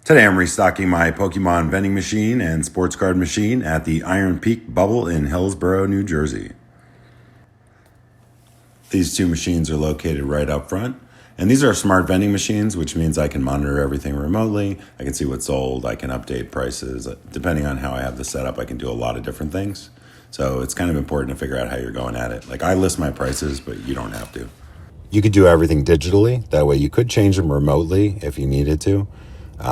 Today I'm restocking my Pokémon vending machine and sports card machine at the Iron Peak Bubble in Hillsborough, New Jersey. These two machines are located right up front. And these are smart vending machines, which means I can monitor everything remotely. I can see what's sold. I can update prices. Depending on how I have this set up, I can do a lot of different things. So it's kind of important to figure out how you're going at it. Like, I list my prices, but you don't have to. You could do everything digitally. That way you could change them remotely if you needed to.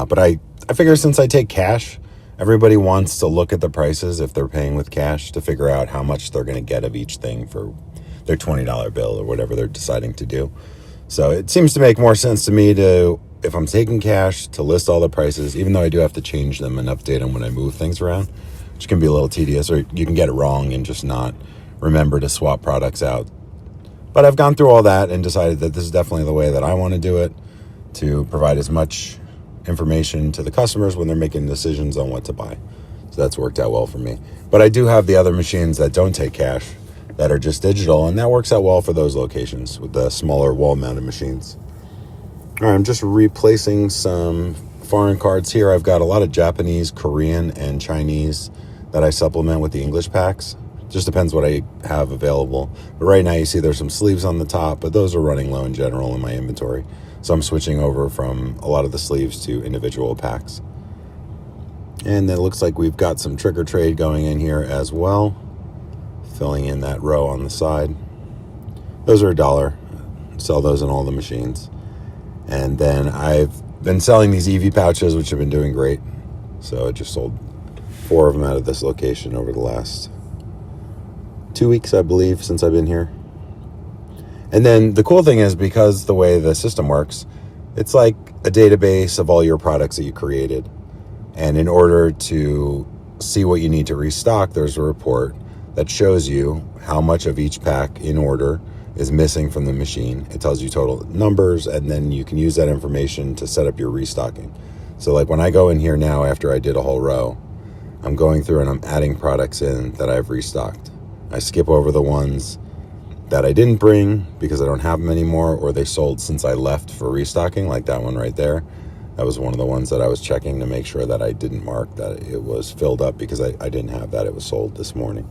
But I figure since I take cash, everybody wants to look at the prices if they're paying with cash to figure out how much they're going to get of each thing for their $20 bill or whatever they're deciding to do. So it seems to make more sense to me to, if I'm taking cash, to list all the prices, even though I do have to change them and update them when I move things around, which can be a little tedious, or you can get it wrong and just not remember to swap products out. But I've gone through all that and decided that this is definitely the way that I want to do it, to provide as much information to the customers when they're making decisions on what to buy. So that's worked out well for me. But I do have the other machines that don't take cash, that are just digital, and that works out well for those locations with the smaller wall-mounted machines. All right, I'm just replacing some foreign cards here. I've got a lot of Japanese, Korean, and Chinese that I supplement with the English packs. Just depends what I have available. But right now you see there's some sleeves on the top, but those are running low in general in my inventory. So I'm switching over from a lot of the sleeves to individual packs. And then it looks like we've got some trick or trade going in here as well, filling in that row on the side. Those are $1. Sell those in all the machines. And then I've been selling these EV pouches, which have been doing great. So I just sold 4 of them out of this location over the last 2 weeks, I believe, since I've been here. And then the cool thing is, because the way the system works, it's like a database of all your products that you created. And in order to see what you need to restock, there's a report that shows you how much of each pack in order is missing from the machine. It tells you total numbers, and then you can use that information to set up your restocking. So like when I go in here now, after I did a whole row, I'm going through and I'm adding products in that I've restocked. I skip over the ones that I didn't bring because I don't have them anymore, or they sold since I left for restocking, like that one right there. That was one of the ones that I was checking to make sure that I didn't mark that it was filled up because I didn't have that. It was sold this morning.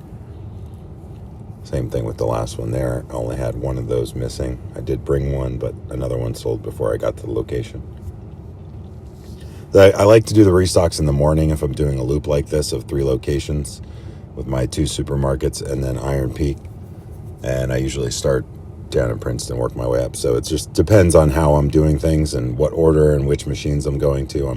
Same thing with the last one there. I only had one of those missing. I did bring one, but another one sold before I got to the location. I like to do the restocks in the morning if I'm doing a loop like this of 3 locations with my 2 supermarkets and then Iron Peak. And I usually start down in Princeton, work my way up. So it just depends on how I'm doing things and what order and which machines I'm going to.